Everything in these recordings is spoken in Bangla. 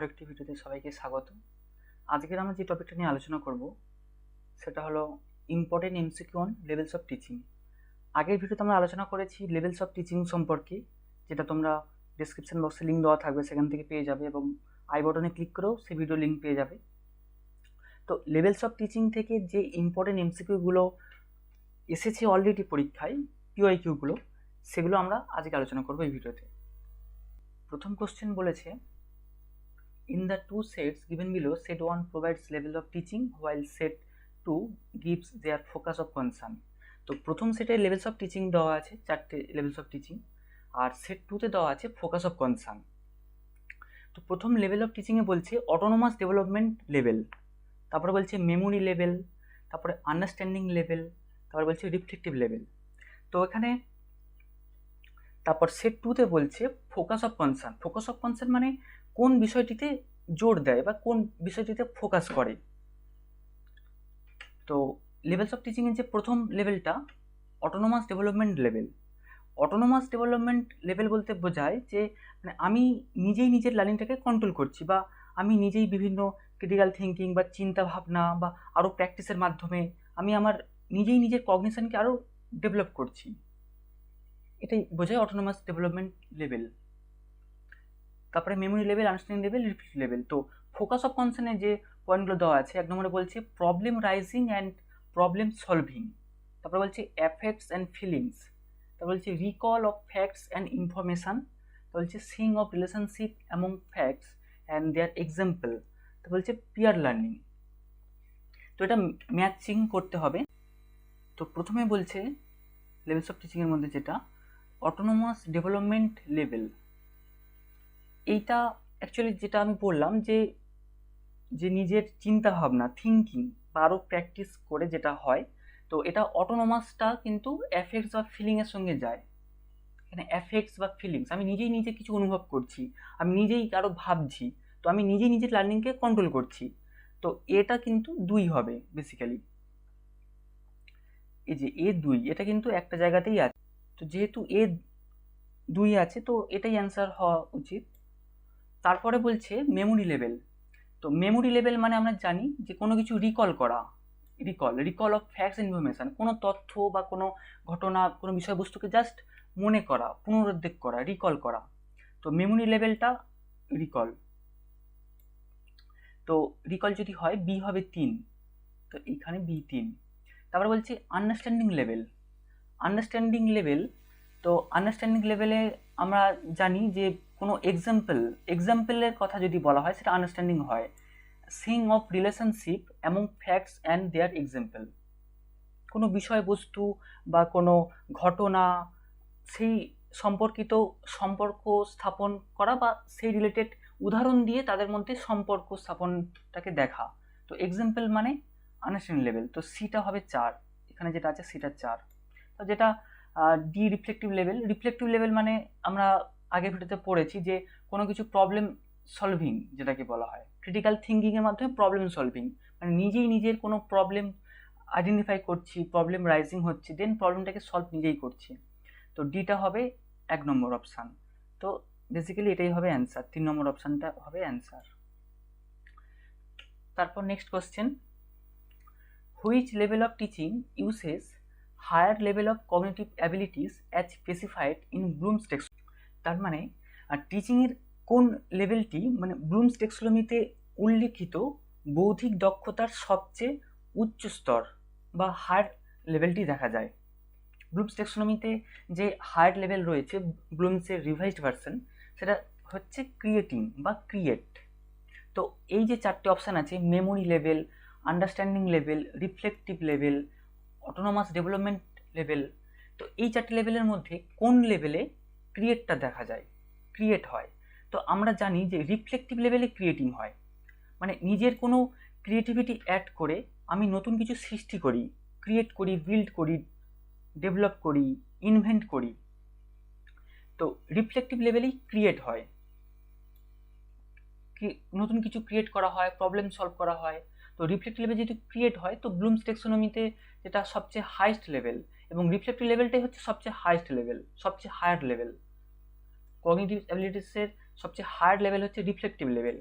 আরেকটি ভিডিওতে সবাইকে স্বাগত। আজকের আমরা যে টপিকটা নিয়ে আলোচনা করব সেটা হলো important MCQ on levels of teaching. আগের ভিডিওতে আমরা আলোচনা করেছি লেভেলস অফ টিচিং সম্পর্কে, যেটা তোমরা ডেসক্রিপশন বক্সে লিঙ্ক দেওয়া থাকবে, সেখান থেকে পেয়ে যাবে, এবং আই বাটনে ক্লিক করেও সেই ভিডিও লিঙ্ক পেয়ে যাবে। তো লেভেলস অফ টিচিং থেকে যে ইম্পর্টেন্ট এমসিকিউগুলো এসেছে অলরেডি পরীক্ষায়, পিওয়াইকিউগুলো, সেগুলো আমরা আজকে আলোচনা করবো এই ভিডিওতে। প্রথম কোশ্চেন বলেছে, in the two sets given below, set 1 provides level of teaching while set 2 gives their focus of concern. তো প্রথম সেটে লেভেলস অফ টিচিং দেওয়া আছে, চারটে লেভেলস অফ টিচিং, আর সেট 2তে দেওয়া আছে ফোকাস অফ কনসার্ন। তো প্রথম লেভেল অফ টিচিংয়ে বলছে অটোনোমাস ডেভেলপমেন্ট লেভেল, তারপরে বলছে মেমোরি লেভেল, তারপরে আন্ডারস্ট্যান্ডিং লেভেল, তারপরে বলছে রিফ্লেক্টিভ লেভেল। তো এখানে তারপর সেট 2তে বলছে focus of concern. Focus of concern মানে কোন বিষয়টিতে জোর দেয় বা কোন বিষয়টিতে ফোকাস করে। তো লেভেলস অফ টিচিংয়ের যে প্রথম লেভেলটা autonomous development level. Autonomous development level বলতে বোঝায় যে মানে আমি নিজেই নিজের লার্নিংটাকে কন্ট্রোল করছি, বা আমি নিজেই বিভিন্ন ক্রিটিক্যাল থিঙ্কিং বা চিন্তা ভাবনা বা আরও প্র্যাকটিসের মাধ্যমে আমি আমার নিজের কগনিশনকে আরও ডেভেলপ করছি। এটাই বোঝায় অটোনোমাস ডেভেলপমেন্ট লেভেল। তারপরে memory level, understanding level, reflective level. তো ফোকাস অফ কনসার্নের যে পয়েন্টগুলো দেওয়া আছে, এক নম্বরে বলছে problem raising and problem solving, তারপরে বলছে অ্যাফেক্টস অ্যান্ড ফিলিংস, তারপর বলছে recall of facts and information, তারপর বলছে seeing of relationship among facts and their example, তারপর বলছে পিয়ার লার্নিং। তো এটা ম্যাচিং করতে হবে। তো প্রথমে বলছে লেভেলস অফ টিচিংয়ের মধ্যে যেটা অটোনোমাস ডেভেলপমেন্ট লেভেল, এইটা অ্যাকচুয়ালি যেটা আমি বললাম যে নিজের চিন্তা ভাবনা, থিঙ্কিং বা আরও প্র্যাকটিস করে যেটা হয়, তো এটা অটোনোমাসটা কিন্তু অ্যাফেক্টস বা ফিলিংয়ের সঙ্গে যায়। এখানে অ্যাফেক্টস বা ফিলিংস, আমি নিজে কিছু অনুভব করছি, আমি নিজেই আরও ভাবছি, তো আমি নিজের লার্নিংকে কন্ট্রোল করছি। তো এটা কিন্তু 2 হবে বেসিক্যালি। এই যে A2, এটা কিন্তু একটা জায়গাতেই আছে। তো যেহেতু A2 আছে, তো এটাই অ্যান্সার হওয়া উচিত। তারপরে বলছে মেমোরি লেভেল। তো মেমোরি লেভেল মানে আমরা জানি যে কোনো কিছু রিকল করা, রিকল অফ ফ্যাক্টস ইনফরমেশান, কোনো তথ্য বা কোনো ঘটনা, কোনো বিষয়বস্তুকে জাস্ট মনে করা, পুনরুদ্বেগ করা, রিকল করা। তো মেমোরি লেভেলটা রিকল। তো রিকল যদি হয় বি হবে 3, তো এইখানে B3। তারপরে বলছে আন্ডারস্ট্যান্ডিং লেভেল। আন্ডারস্ট্যান্ডিং লেভেল, তো আন্ডারস্ট্যান্ডিং লেভেলে আমরা জানি যে কোনো এক্সাম্পলের কথা যদি বলা হয় সেটা আন্ডারস্ট্যান্ডিং হয়। Seeing of relationship among facts and their example, কোনো বিষয়বস্তু বা কোনো ঘটনা, সেই সম্পর্কিত সম্পর্ক স্থাপন করা বা সেই রিলেটেড উদাহরণ দিয়ে তাদের মধ্যে সম্পর্ক স্থাপনটাকে দেখা। তো এক্সাম্পল মানে আন্ডারস্ট্যান্ডিং লেভেল। তো সিটা হবে 4, এখানে যেটা আছে সিটা 4। তো যেটা D reflective level. Reflective level মানে আমরা আগের ভিডিওতে পড়েছি যে কোনো কিছু প্রবলেম সলভিং যেটাকে বলা হয়, ক্রিটিক্যাল থিঙ্কিংয়ের মাধ্যমে প্রবলেম সলভিং, মানে নিজের কোনো প্রবলেম আইডেন্টিফাই করছি, প্রবলেম রাইজিং হচ্ছে, দেন প্রবলেমটাকে সলভ নিজেই করছি। তো ডিটা হবে 1 নম্বর অপশান। তো বেসিক্যালি এটাই হবে অ্যান্সার, 3 নম্বর অপশানটা হবে অ্যান্সার। তারপর next question, which level of teaching uses higher level of cognitive abilities as specified in Bloom's taxonomy. তার মানে টিচিংয়ের কোন লেভেলটি মানে ব্লুমস টেক্সোনমিতে উল্লিখিত বৌদ্ধিক দক্ষতার সবচেয়ে উচ্চ স্তর বা হায়ার লেভেলটি দেখা যায়। ব্লুমস টেক্সোনমিতে যে হায়ার লেভেল রয়েছে, ব্লুমসের রিভাইজড ভার্সন, সেটা হচ্ছে ক্রিয়েটিং বা ক্রিয়েট। তো এই যে 4টে অপশান আছে, memory level, understanding level, reflective level, autonomous development level, তো এই 4টে লেভেলের মধ্যে কোন লেভেলে ক্রিয়েটটা দেখা যায়, ক্রিয়েট হয়। তো আমরা জানি যে রিফ্লেক্টিভ লেভেলে ক্রিয়েটিং হয়, মানে নিজের কোনো ক্রিয়েটিভিটি অ্যাড করে আমি নতুন কিছু সৃষ্টি করি, ক্রিয়েট করি, বিল্ড করি, ডেভেলপ করি, ইনভেন্ট করি। তো রিফ্লেক্টিভ লেভেলেই ক্রিয়েট হয়, নতুন কিছু ক্রিয়েট করা হয়, প্রবলেম সলভ করা হয়। তো রিফ্লেক্টিভ লেভেল যেহেতু ক্রিয়েট হয়, তো ব্লুমস টেক্সোনমিতে যেটা সবচেয়ে হাইস্ট লেভেল, এবং রিফ্লেক্টিভ লেভেলটাই হচ্ছে সবচেয়ে হাইস্ট লেভেল, সবচেয়ে হায়ার লেভেল। কগনিটিভ অ্যাবিলিটিসের সবচেয়ে হায়ার লেভেল হচ্ছে রিফ্লেক্টিভ লেভেল।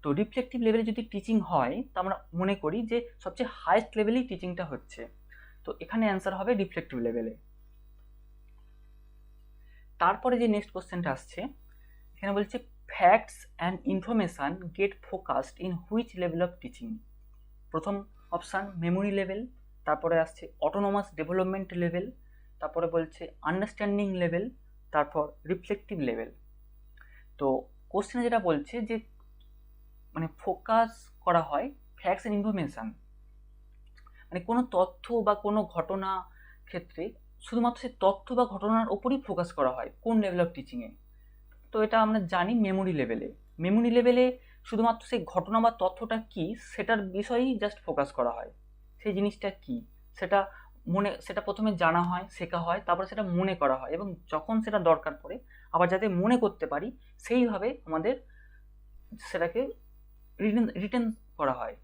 তো রিফ্লেক্টিভ লেভেলে যদি টিচিং হয় তো আমরা মনে করি যে সবচেয়ে হাইয়েস্ট লেভেলেই টিচিংটা হচ্ছে, তো এখানে অ্যান্সার হবে রিফ্লেক্টিভ লেভেলে। তারপরে যে নেক্সট কোশ্চেনটা আসছে, এখানে বলছে facts and information get focused in which level of teaching. প্রথম অপশান মেমোরি লেভেল, তারপরে আসছে অটোনোমাস ডেভেলপমেন্ট লেভেল, তারপরে বলছে আন্ডারস্ট্যান্ডিং লেভেল, তারপর রিফ্লেক্টিভ লেভেল। তো কোশ্চেনে যেটা বলছে যে মানে ফোকাস করা হয় ফ্যাক্টস অ্যান্ড ইনফরমেশান, মানে কোনো তথ্য বা কোনো ঘটনা ক্ষেত্রে শুধুমাত্র সেই তথ্য বা ঘটনার ওপরই ফোকাস করা হয় কোন লেভেল অফ টিচিংয়ে। তো এটা আমরা জানি মেমোরি লেভেলে। মেমোরি লেভেলে শুধুমাত্র সেই ঘটনা বা তথ্যটা কী সেটার বিষয়েই জাস্ট ফোকাস করা হয়, সেই জিনিসটা কী সেটা প্রথমে জানা হয়, শেখা হয়, তারপরে সেটা মনে করা হয়, এবং যখন সেটা দরকার পড়ে আবার যাতে মনে করতে পারি সেইভাবে আমাদের সেটাকে রিটেন করা হয়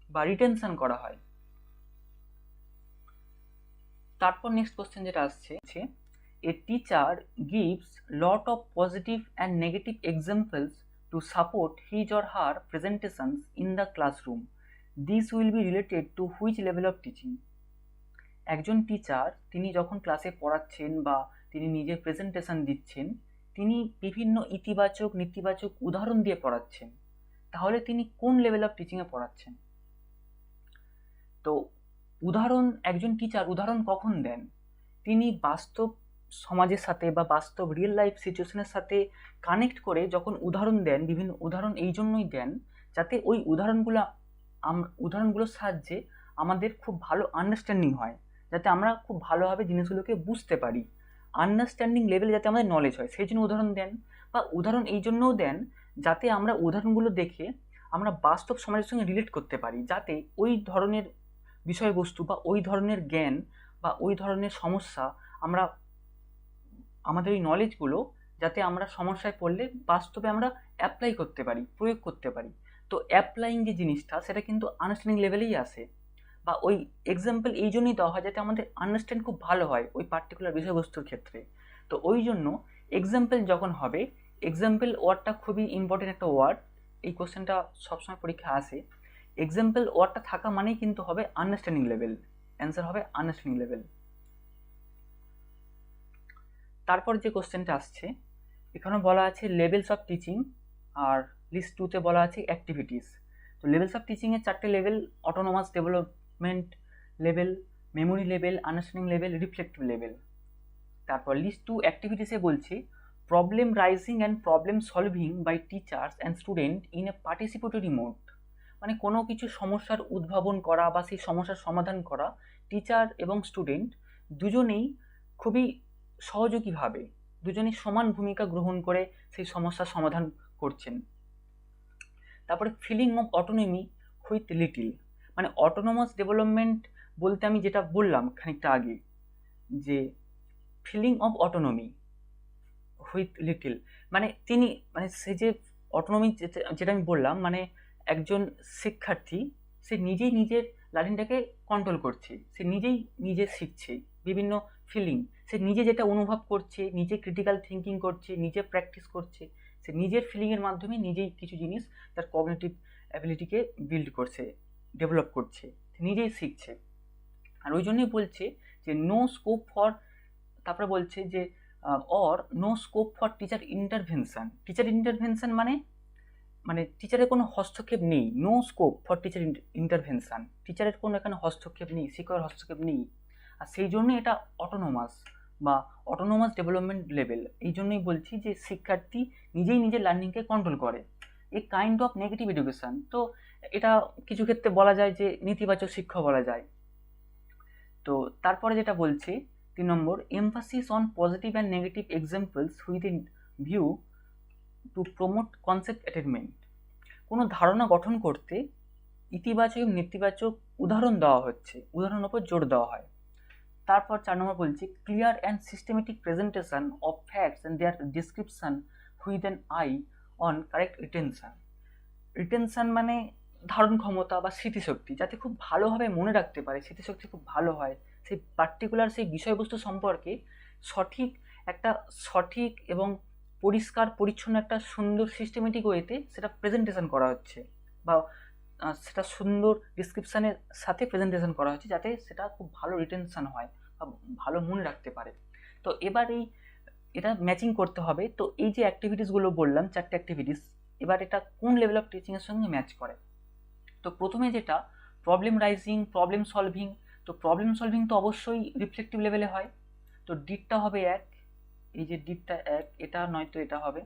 বা রিটেনশন করা হয়। তারপর নেক্সট কোশ্চেন যেটা আসছে, a teacher gives lot of positive and negative examples to support his or her presentations in the classroom. This will be related to which level of teaching? একজন টিচার তিনি যখন ক্লাসে পড়াচ্ছেন বা তিনি নিজের প্রেজেন্টেশন দিচ্ছেন, তিনি বিভিন্ন ইতিবাচক নেতিবাচক উদাহরণ দিয়ে পড়াচ্ছেন, তাহলে তিনি কোন লেভেল অফ টিচিংয়ে পড়াচ্ছেন? তো একজন টিচার উদাহরণ কখন দেন? তিনি বাস্তব সমাজের সাথে বা বাস্তব রিয়েল লাইফ সিচুয়েশনের সাথে কানেক্ট করে যখন উদাহরণ দেন, বিভিন্ন উদাহরণ এই জন্যই দেন যাতে ওই উদাহরণগুলোর সাহায্যে আমাদের খুব ভালো আন্ডারস্ট্যান্ডিং হয়, যাতে আমরা খুব ভালোভাবে জিনিসগুলোকে বুঝতে পারি, আন্ডারস্ট্যান্ডিং লেভেলে যাতে আমাদের নলেজ হয়, সেই জন্য উদাহরণ দেন। বা উদাহরণ এই জন্যও দেন যাতে আমরা উদাহরণগুলো দেখে আমরা বাস্তব সমাজের সঙ্গে রিলেট করতে পারি, যাতে ওই ধরনের বিষয়বস্তু বা ওই ধরনের জ্ঞান বা ওই ধরনের সমস্যা আমরা আমাদের এই নলেজগুলো যাতে আমরা সমস্যায় পড়লে বাস্তবে আমরা অ্যাপ্লাই করতে পারি, প্রয়োগ করতে পারি। তো অ্যাপ্লাইং যে জিনিসটা সেটা কিন্তু আন্ডারস্ট্যান্ডিং লেভেলেই আসে, বা ওই এক্সাম্পল এই জন্যই দেওয়া হয় যাতে আমাদের আন্ডারস্ট্যান্ড খুব ভালো হয় ওই পার্টিকুলার বিষয়বস্তুর ক্ষেত্রে। তো ওই জন্য এক্সাম্পল যখন হবে, এক্সাম্পল ওয়ার্ডটা খুবই ইম্পর্টেন্ট একটা ওয়ার্ড, এই কোশ্চেনটা সবসময় পরীক্ষা আসে। এক্সাম্পল ওয়ার্ডটা থাকা মানেই কিন্তু হবে আন্ডারস্ট্যান্ডিং লেভেল, অ্যান্সার হবে আন্ডারস্ট্যান্ডিং লেভেল। তারপর যে কোশ্চেনটা আসছে, এখানে বলা আছে লেভেলস অফ টিচিং, আর লিস্ট 2তে বলা আছে অ্যাক্টিভিটিস। তো লেভেলস অফ টিচিংয়ের 4টে level: autonomous development level, memory level, understanding level, reflective level. তারপর লিস্ট 2 অ্যাক্টিভিটিসে বলছে problem raising and problem solving by teachers and student in a participatory mode, মানে কোনো কিছু সমস্যার উদ্ভাবন করা বা সেই সমস্যার সমাধান করা টিচার এবং স্টুডেন্ট দুজনেই খুবই সহযোগীভাবে, দুজনেই সমান ভূমিকা গ্রহণ করে সেই সমস্যার সমাধান করছেন। তারপরে feeling of autonomy with little, মানে অটোনোমাস ডেভেলপমেন্ট বলতে আমি যেটা বললাম খানিকটা আগে, যে feeling of autonomy with little, মানে সে যে অটোনমি যেটা আমি বললাম, মানে একজন শিক্ষার্থী সে নিজেই নিজের লার্নিংটাকে কন্ট্রোল করছে, সে নিজে শিখছে বিভিন্ন ফিলিং, সে নিজে যেটা অনুভব করছে, নিজে ক্রিটিক্যাল থিঙ্কিং করছে, নিজে প্র্যাকটিস করছে, সে নিজের ফিলিংয়ের মাধ্যমে নিজেই কিছু জিনিস তার কগনিটিভ অ্যাবিলিটিকে বিল্ড করছে, ডেভেলপ করছে, নিজেই শিখছে। আর ওই জন্যই বলছে যে নো স্কোপ ফর, তারপরে বলছে যে or no scope for teacher intervention. Teacher intervention মানে টিচারের কোনো হস্তক্ষেপ নেই, no scope for teacher intervention, টিচারের কোনো এখানে হস্তক্ষেপ নেই, শিক্ষকের হস্তক্ষেপ নেই। আর সেই জন্য এটা অটোনোমাস বা অটোনোমাস ডেভেলপমেন্ট লেভেল। এই জন্যই বলছি যে শিক্ষার্থী নিজেই নিজের লার্নিংকে কন্ট্রোল করে, a kind of negative education. তো এটা কিছু ক্ষেত্রে বলা যায় যে নেতিবাচক শিক্ষা বলা যায়। তো তারপরে যেটা বলছে 3 নম্বর, emphasis on positive and negative examples with in view to promote concept attainment, কোনো ধারণা গঠন করতে ইতিবাচক এবং নেতিবাচক উদাহরণ দেওয়া হচ্ছে, উদাহরণের উপর জোর দেওয়া হয়। তারপর 4 নম্বর বলছি clear and systematic presentation of facts and their description with an eye on correct retention. Retention মানে ধারণ ক্ষমতা বা স্মৃতিশক্তি, যাতে খুব ভালোভাবে মনে রাখতে পারে, স্মৃতিশক্তি খুব ভালো হয়, সেই পার্টিকুলার সেই বিষয়বস্তু সম্পর্কে সঠিক এবং পরিষ্কার পরিচ্ছন্ন একটা সুন্দর সিস্টেমেটিক ওয়েতে সেটা প্রেজেন্টেশন করা হচ্ছে, বা সেটা সুন্দর ডিসক্রিপশানের সাথে প্রেজেন্টেশন করা হচ্ছে, যাতে সেটা খুব ভালো রিটেনশন হয় বা ভালো মনে রাখতে পারে। তো এবার এটা ম্যাচিং করতে হবে। তো এই যে অ্যাক্টিভিটিসগুলো বললাম, 4টে অ্যাক্টিভিটিস, এবার এটা কোন লেভেল অফ টিচিংয়ের সঙ্গে ম্যাচ করে। তো প্রথমে যেটা প্রবলেম রাইজিং, প্রবলেম সলভিং, তো প্রবলেম সলভিং তো অবশ্যই রিফ্লেক্টিভ লেভেলে হয়। তো ডিটটা হবে 1, এই যে ডিটটা 1, এটা নয়তো এটা হবে।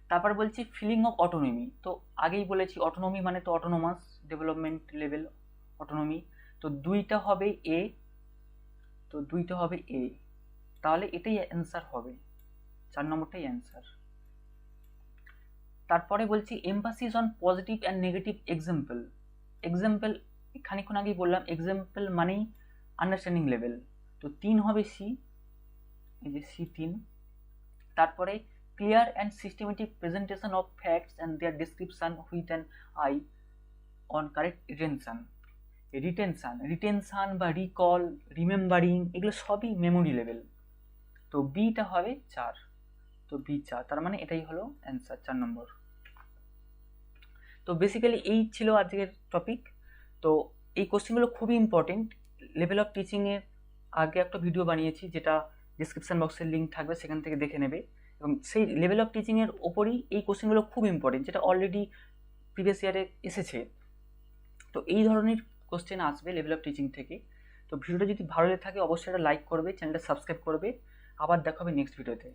তারপর বলছি ফিলিং অফ অটোনমি, তো আগেই বলেছি অটোনমি মানে তো অটোনোমাস ডেভেলপমেন্ট লেভেল অটোনমি। তো 2টা হবে এ, তো 2টা হবে এ, তাহলে এটাই অ্যান্সার হবে, 4 নম্বরটাই অ্যান্সার। তারপরে বলছি emphasis on positive and negative example. Example খানিকক্ষণ আগেই বললাম, এক্সাম্পল মানেই আন্ডারস্ট্যান্ডিং লেভেল। তো 3 হবে সি, এই যে সি 3। তারপরে clear and systematic presentation of facts and their description with an eye on correct retention বা রিকল, রিমেম্বারিং, এগুলো সবই মেমোরি লেভেল। তো বিটা হবে 4, তো বি 4, তার মানে এটাই হলো অ্যান্সার, 4 নম্বর। তো বেসিক্যালি এই ছিল আজকের টপিক। তো এই কোশ্চেনগুলো খুবই ইম্পর্টেন্ট। লেভেল অফ টিচিংয়ের আগে একটা ভিডিও বানিয়েছি, যেটা ডিসক্রিপশন বক্সের লিঙ্ক থাকবে, সেখান থেকে দেখে নেবে। এবং সেই লেভেল অফ টিচিংয়ের ওপরই এই কোশ্চেনগুলো খুব ইম্পর্টেন্ট, যেটা অলরেডি প্রিভিয়াস ইয়ারে এসেছে। তো এই ধরনের কোশ্চেন আসবে লেভেল অফ টিচিং থেকে। তো ভিডিওটা যদি ভালো লেগে থাকে অবশ্যই একটা লাইক করবে, চ্যানেলটা সাবস্ক্রাইব করবে। আবার দেখা হবে নেক্সট ভিডিওতে।